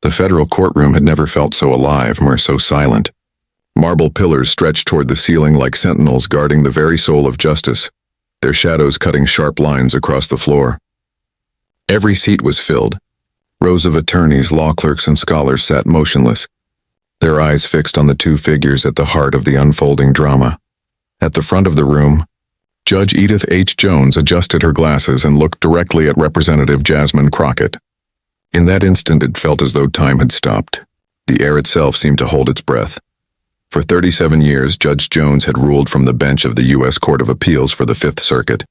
The federal courtroom had never felt so alive nor so silent. Marble pillars stretched toward the ceiling like sentinels guarding the very soul of justice, their shadows cutting sharp lines across the floor. Every seat was filled. Rows of attorneys, law clerks, and scholars sat motionless, their eyes fixed on the two figures at the heart of the unfolding drama. At the front of the room, Judge Edith Jones adjusted her glasses and looked directly at Representative Jasmine Crockett. In that instant, it felt as though time had stopped. The air itself seemed to hold its breath. For 37 years, Judge Jones had ruled from the bench of the U.S. Court of Appeals for the Fifth Circuit.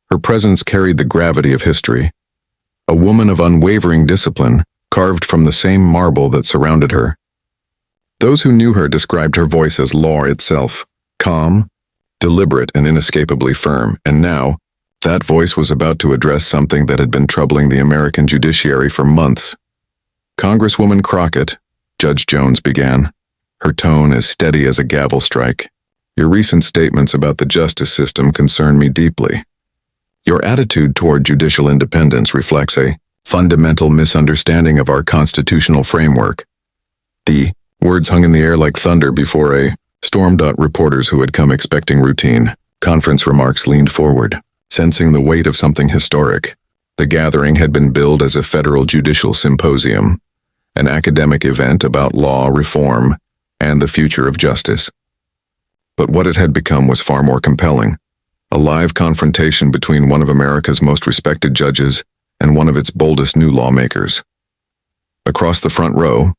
Her presence carried the gravity of history. A woman of unwavering discipline, carved from the same marble that surrounded her. Those who knew her described her voice as law itself, calm, deliberate, and inescapably firm, and now, that voice was about to address something that had been troubling the American judiciary for months. Congresswoman Crockett, Judge Jones began, her tone as steady as a gavel strike. Your recent statements about the justice system concern me deeply. Your attitude toward judicial independence reflects a fundamental misunderstanding of our constitutional framework. The words hung in the air like thunder before a storm. Reporters who had come expecting routine conference remarks leaned forward, sensing the weight of something historic. The gathering had been billed as a federal judicial symposium, an academic event about law reform and the future of justice. But what it had become was far more compelling. A live confrontation between one of America's most respected judges and one of its boldest new lawmakers. Across the front row,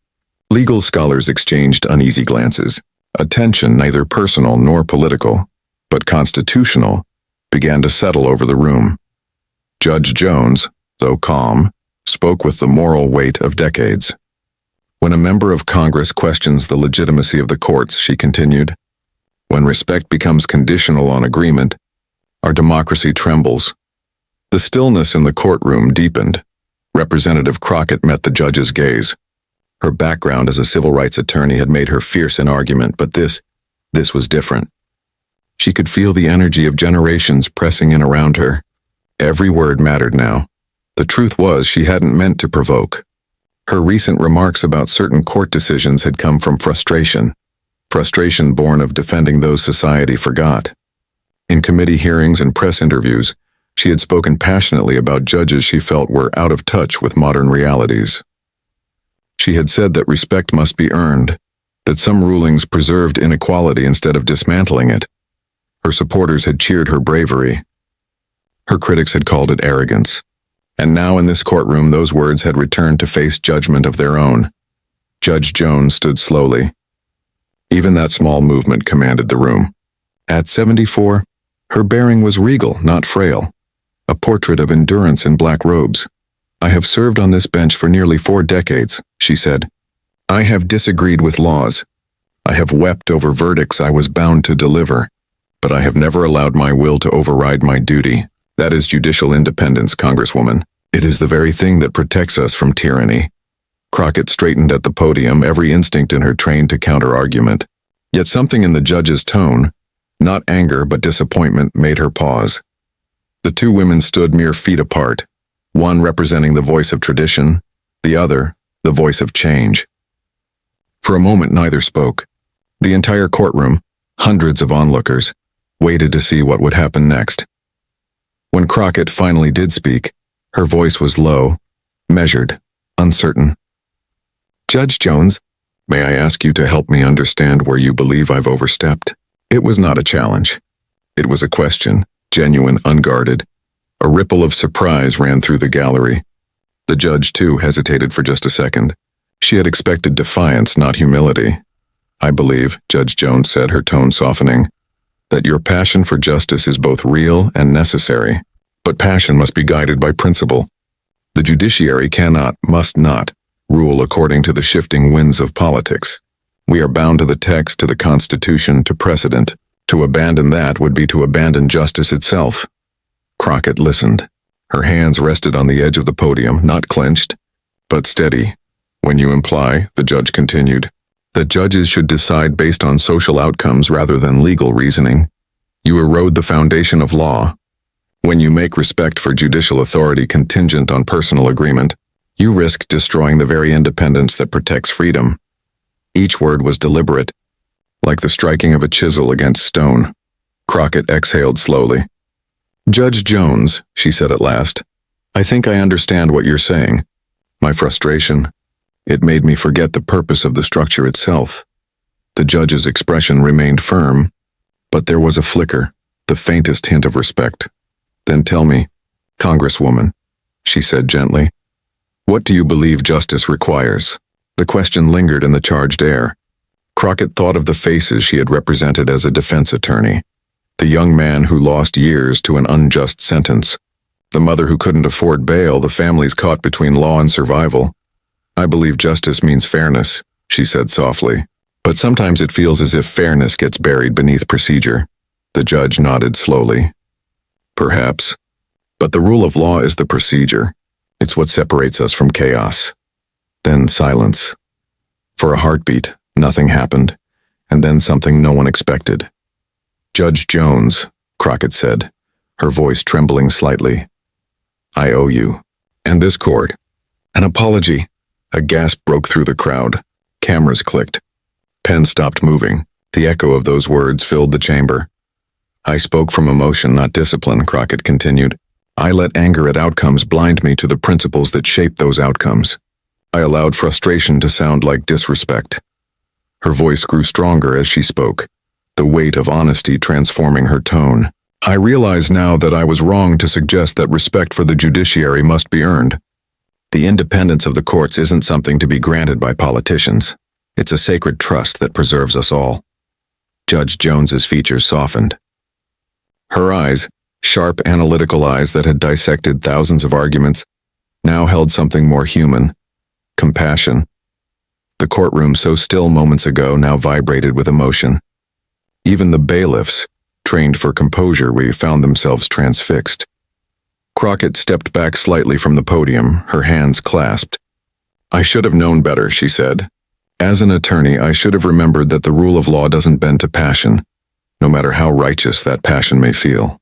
legal scholars exchanged uneasy glances. A tension, neither personal nor political, but constitutional, began to settle over the room. Judge Jones, though calm, spoke with the moral weight of decades. When a member of Congress questions the legitimacy of the courts, she continued, when respect becomes conditional on agreement, our democracy trembles. The stillness in the courtroom deepened. Representative Crockett met the judge's gaze. Her background as a civil rights attorney had made her fierce in argument, but this was different. She could feel the energy of generations pressing in around her. Every word mattered now. The truth was, she hadn't meant to provoke. Her recent remarks about certain court decisions had come from frustration born of defending those society forgot. In committee hearings and press interviews, she had spoken passionately about judges she felt were out of touch with modern realities. She had said that respect must be earned, that some rulings preserved inequality instead of dismantling it. Her supporters had cheered her bravery. Her critics had called it arrogance. And now in this courtroom, those words had returned to face judgment of their own. Judge Jones stood slowly. Even that small movement commanded the room. At 74, her bearing was regal, not frail. A portrait of endurance in black robes. I have served on this bench for nearly 4 decades, she said. I have disagreed with laws. I have wept over verdicts I was bound to deliver. But I have never allowed my will to override my duty. That is judicial independence, Congresswoman. It is the very thing that protects us from tyranny. Crockett straightened at the podium, every instinct in her trained to counter-argument. Yet something in the judge's tone, not anger but disappointment, made her pause. The two women stood mere feet apart, one representing the voice of tradition, the other, the voice of change. For a moment neither spoke. The entire courtroom, hundreds of onlookers, waited to see what would happen next. When Crockett finally did speak, her voice was low, measured, uncertain. Judge Jones, may I ask you to help me understand where you believe I've overstepped? It was not a challenge. It was a question, genuine, unguarded. A ripple of surprise ran through the gallery. The judge, too, hesitated for just a second. She had expected defiance, not humility. I believe, Judge Jones said, her tone softening, that your passion for justice is both real and necessary. But passion must be guided by principle. The judiciary cannot, must not, rule according to the shifting winds of politics. We are bound to the text, to the Constitution, to precedent. To abandon that would be to abandon justice itself. Crockett listened. Her hands rested on the edge of the podium, not clenched, but steady. When you imply, the judge continued, that judges should decide based on social outcomes rather than legal reasoning, you erode the foundation of law. When you make respect for judicial authority contingent on personal agreement, You risk destroying the very independence that protects freedom. Each word was deliberate, like the striking of a chisel against stone. Crockett exhaled slowly. Judge Jones, she said at last, I think I understand what you're saying. My frustration, it made me forget the purpose of the structure itself. The judge's expression remained firm, but there was a flicker, the faintest hint of respect. Then tell me, Congresswoman, she said gently, what do you believe justice requires? The question lingered in the charged air. Crockett thought of the faces she had represented as a defense attorney. The young man who lost years to an unjust sentence. The mother who couldn't afford bail, the families caught between law and survival. I believe justice means fairness, she said softly. But sometimes it feels as if fairness gets buried beneath procedure. The judge nodded slowly. Perhaps. But the rule of law is the procedure. It's what separates us from chaos. Then silence. For a heartbeat, nothing happened, and then something no one expected. Judge Jones, Crockett said, her voice trembling slightly. I owe you, and this court, an apology. A gasp broke through the crowd. Cameras clicked. Pens stopped moving. The echo of those words filled the chamber. I spoke from emotion, not discipline, Crockett continued. I let anger at outcomes blind me to the principles that shape those outcomes. I allowed frustration to sound like disrespect. Her voice grew stronger as she spoke, the weight of honesty transforming her tone. I realize now that I was wrong to suggest that respect for the judiciary must be earned. The independence of the courts isn't something to be granted by politicians. It's a sacred trust that preserves us all. Judge Jones's features softened. Her eyes, sharp analytical eyes that had dissected thousands of arguments, now held something more human, compassion. The courtroom, so still moments ago, now vibrated with emotion. Even the bailiffs, trained for composure, found themselves transfixed. Crockett stepped back slightly from the podium, her hands clasped. I should have known better, she said. As an attorney, I should have remembered that the rule of law doesn't bend to passion, no matter how righteous that passion may feel.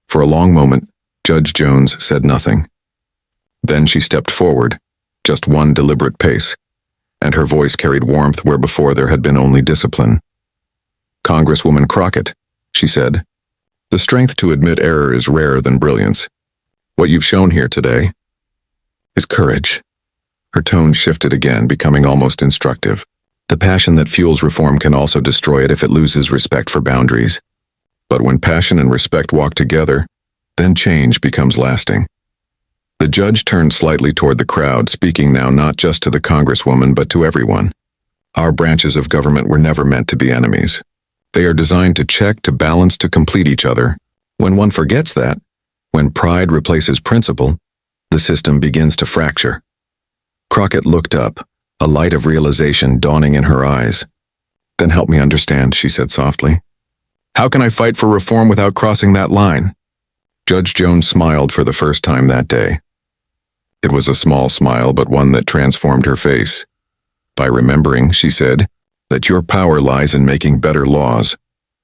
For a long moment, Judge Jones said nothing. Then she stepped forward, just one deliberate pace, and her voice carried warmth where before there had been only discipline. Congresswoman Crockett, she said, the strength to admit error is rarer than brilliance. What you've shown here today is courage. Her tone shifted again, becoming almost instructive. The passion that fuels reform can also destroy it if it loses respect for boundaries. But when passion and respect walk together, then change becomes lasting. The judge turned slightly toward the crowd, speaking now not just to the Congresswoman but to everyone. Our branches of government were never meant to be enemies. They are designed to check, to balance, to complete each other. When one forgets that, when pride replaces principle, the system begins to fracture. Crockett looked up, a light of realization dawning in her eyes. Then help me understand, she said softly. How can I fight for reform without crossing that line? Judge Jones smiled for the first time that day. It was a small smile, but one that transformed her face. By remembering, she said, that your power lies in making better laws,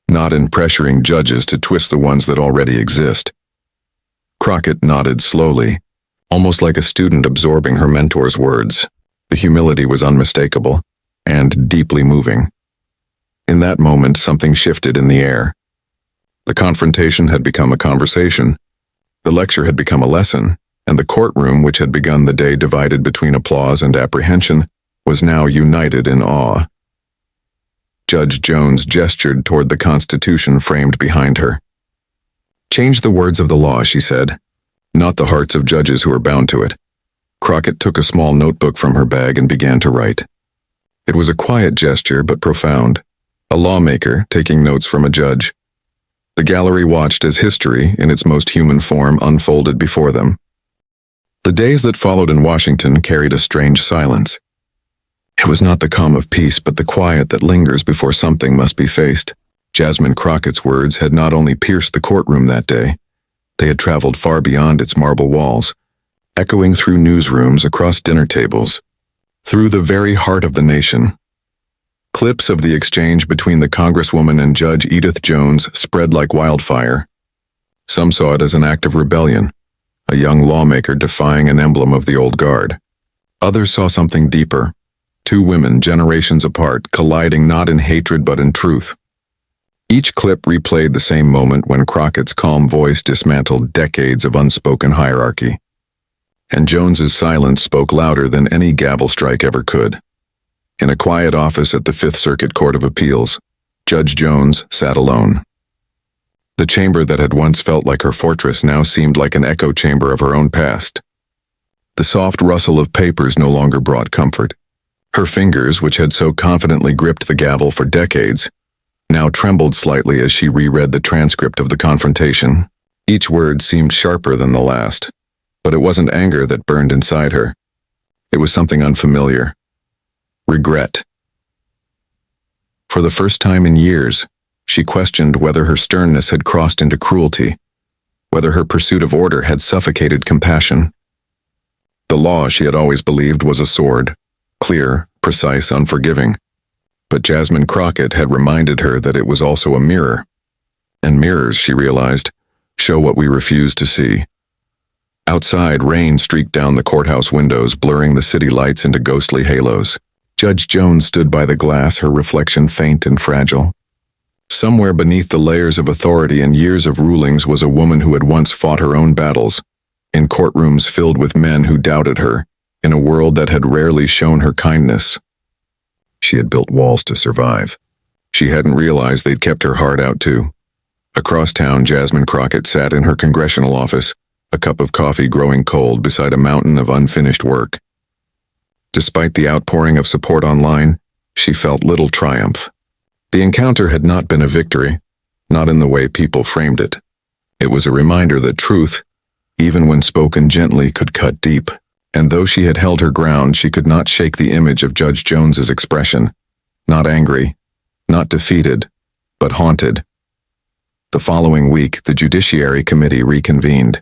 not in pressuring judges to twist the ones that already exist. Crockett nodded slowly, almost like a student absorbing her mentor's words. The humility was unmistakable and deeply moving. In that moment, something shifted in the air. The confrontation had become a conversation. The lecture had become a lesson, and the courtroom, which had begun the day divided between applause and apprehension, was now united in awe. Judge Jones gestured toward the Constitution framed behind her. Change the words of the law, she said, not the hearts of judges who are bound to it. Crockett took a small notebook from her bag and began to write. It was a quiet gesture, but profound. A lawmaker taking notes from a judge. The gallery watched as history, in its most human form, unfolded before them. The days that followed in Washington carried a strange silence. It was not the calm of peace, but the quiet that lingers before something must be faced. Jasmine Crockett's words had not only pierced the courtroom that day, they had traveled far beyond its marble walls, echoing through newsrooms, across dinner tables, through the very heart of the nation. Clips of the exchange between the Congresswoman and Judge Edith Jones spread like wildfire. Some saw it as an act of rebellion, a young lawmaker defying an emblem of the old guard. Others saw something deeper. Two women, generations apart, colliding not in hatred but in truth. Each clip replayed the same moment when Crockett's calm voice dismantled decades of unspoken hierarchy. And Jones's silence spoke louder than any gavel strike ever could. In a quiet office at the Fifth Circuit Court of Appeals, Judge Jones sat alone. The chamber that had once felt like her fortress now seemed like an echo chamber of her own past. The soft rustle of papers no longer brought comfort. Her fingers, which had so confidently gripped the gavel for decades, now trembled slightly as she reread the transcript of the confrontation. Each word seemed sharper than the last, but it wasn't anger that burned inside her. It was something unfamiliar. Regret. For the first time in years, she questioned whether her sternness had crossed into cruelty, whether her pursuit of order had suffocated compassion. The law, she had always believed, was a sword, clear, precise, unforgiving. But Jasmine Crockett had reminded her that it was also a mirror. And mirrors, she realized, show what we refuse to see. Outside, rain streaked down the courthouse windows, blurring the city lights into ghostly halos. Judge Jones stood by the glass, her reflection faint and fragile. Somewhere beneath the layers of authority and years of rulings was a woman who had once fought her own battles, in courtrooms filled with men who doubted her, in a world that had rarely shown her kindness. She had built walls to survive. She hadn't realized they'd kept her heart out too. Across town, Jasmine Crockett sat in her congressional office, a cup of coffee growing cold beside a mountain of unfinished work. Despite the outpouring of support online, she felt little triumph. The encounter had not been a victory, not in the way people framed it. It was a reminder that truth, even when spoken gently, could cut deep. And though she had held her ground, she could not shake the image of Judge Jones's expression. Not angry, not defeated, but haunted. The following week, the Judiciary Committee reconvened.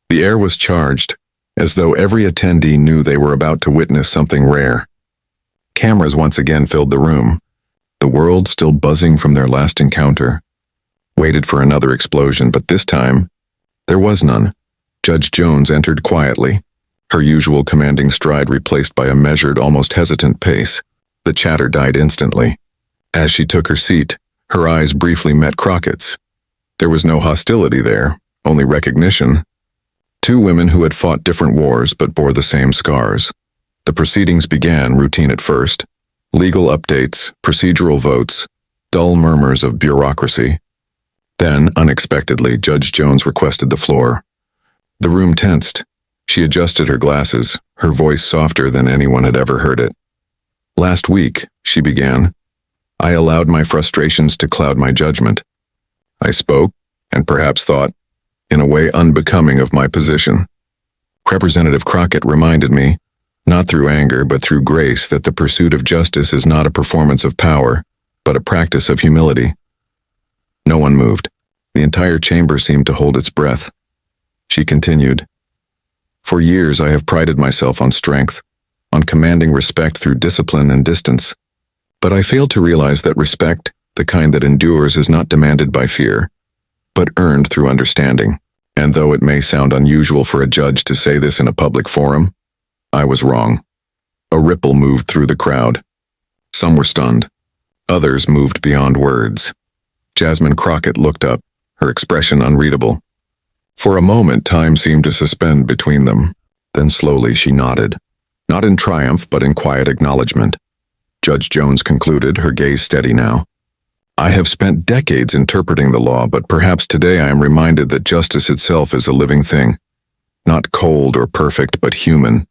The air was charged, as though every attendee knew they were about to witness something rare. Cameras once again filled the room, the world still buzzing from their last encounter. Waited for another explosion, but this time, there was none. Judge Jones entered quietly, her usual commanding stride replaced by a measured, almost hesitant pace. The chatter died instantly. As she took her seat, her eyes briefly met Crockett's. There was no hostility there, only recognition. Two women who had fought different wars but bore the same scars. The proceedings began, routine at first. Legal updates, procedural votes, dull murmurs of bureaucracy. Then, unexpectedly, Judge Jones requested the floor. The room tensed. She adjusted her glasses, her voice softer than anyone had ever heard it. Last week, she began, I allowed my frustrations to cloud my judgment. I spoke, and perhaps thought, in a way unbecoming of my position. Representative Crockett reminded me, not through anger but through grace, that the pursuit of justice is not a performance of power, but a practice of humility. No one moved. The entire chamber seemed to hold its breath. She continued, For years I have prided myself on strength, on commanding respect through discipline and distance. But I failed to realize that respect, the kind that endures, is not demanded by fear, but earned through understanding. And though it may sound unusual for a judge to say this in a public forum, I was wrong. A ripple moved through the crowd. Some were stunned. Others moved beyond words. Jasmine Crockett looked up, her expression unreadable. For a moment, time seemed to suspend between them. Then slowly she nodded. Not in triumph, but in quiet acknowledgement. Judge Jones concluded, her gaze steady now. I have spent decades interpreting the law, but perhaps today I am reminded that justice itself is a living thing. Not cold or perfect, but human.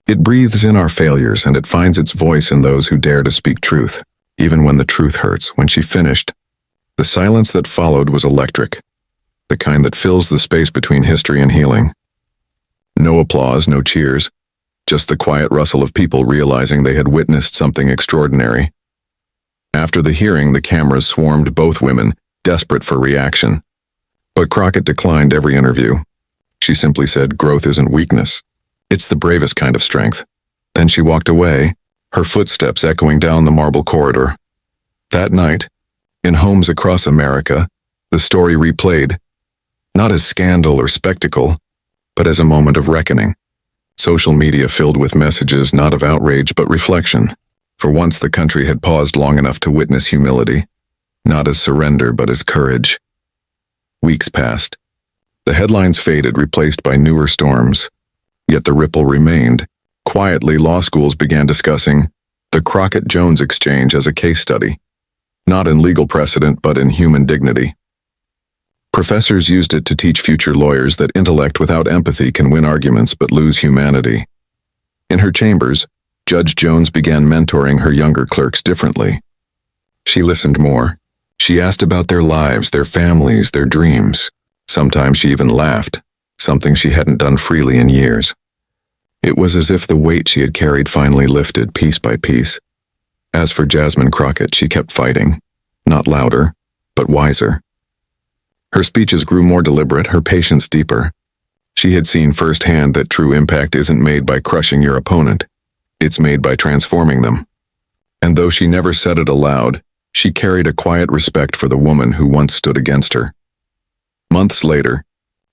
It breathes in our failures, and it finds its voice in those who dare to speak truth, even when the truth hurts. When she finished, the silence that followed was electric, the kind that fills the space between history and healing. No applause, no cheers, just the quiet rustle of people realizing they had witnessed something extraordinary. After the hearing, the cameras swarmed both women, desperate for reaction. But Crockett declined every interview. She simply said, growth isn't weakness. It's the bravest kind of strength. Then she walked away, her footsteps echoing down the marble corridor. That night, in homes across America, the story replayed. Not as scandal or spectacle, but as a moment of reckoning. Social media filled with messages not of outrage but reflection. For once the country had paused long enough to witness humility, not as surrender but as courage. Weeks passed. The headlines faded, replaced by newer storms. Yet the ripple remained. Quietly, law schools began discussing the Crockett-Jones exchange as a case study, not in legal precedent but in human dignity. Professors used it to teach future lawyers that intellect without empathy can win arguments but lose humanity. In her chambers, Judge Jones began mentoring her younger clerks differently. She listened more. She asked about their lives, their families, their dreams. Sometimes she even laughed, something she hadn't done freely in years. It was as if the weight she had carried finally lifted piece by piece. As for Jasmine Crockett, she kept fighting, not louder, but wiser. Her speeches grew more deliberate, her patience deeper. She had seen firsthand that true impact isn't made by crushing your opponent. It's made by transforming them. And though she never said it aloud, she carried a quiet respect for the woman who once stood against her. Months later,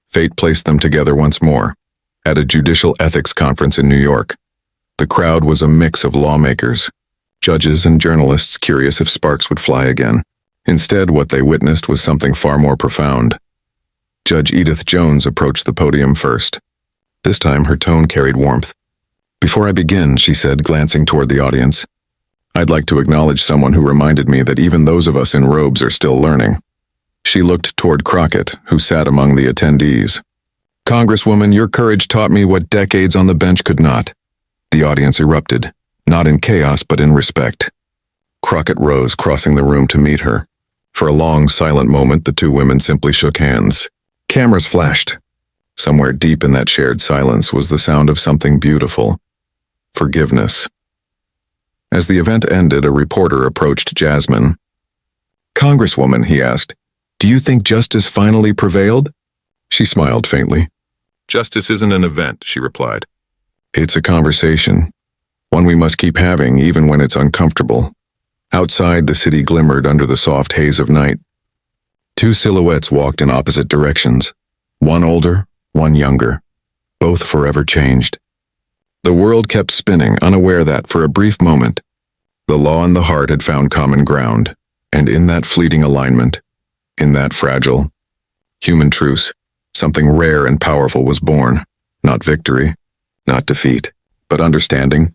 fate placed them together once more, at a judicial ethics conference in New York. The crowd was a mix of lawmakers, judges and journalists curious if sparks would fly again. Instead, what they witnessed was something far more profound. Judge Edith Jones approached the podium first. This time, her tone carried warmth. "Before I begin," she said, glancing toward the audience, "I'd like to acknowledge someone who reminded me that even those of us in robes are still learning." She looked toward Crockett, who sat among the attendees. "Congresswoman, your courage taught me what decades on the bench could not." The audience erupted, not in chaos but in respect. Crockett rose, crossing the room to meet her. For a long, silent moment, the two women simply shook hands. Cameras flashed. Somewhere deep in that shared silence was the sound of something beautiful. Forgiveness. As the event ended, a reporter approached Jasmine. "Congresswoman," he asked, "do you think justice finally prevailed?" She smiled faintly. "Justice isn't an event," she replied. "It's a conversation, one we must keep having even when it's uncomfortable." Outside, the city glimmered under the soft haze of night. Two silhouettes walked in opposite directions, one older, one younger, both forever changed. The world kept spinning, unaware that, for a brief moment, the law and the heart had found common ground, and in that fleeting alignment, in that fragile, human truce, something rare and powerful was born. Not victory, not defeat, but understanding.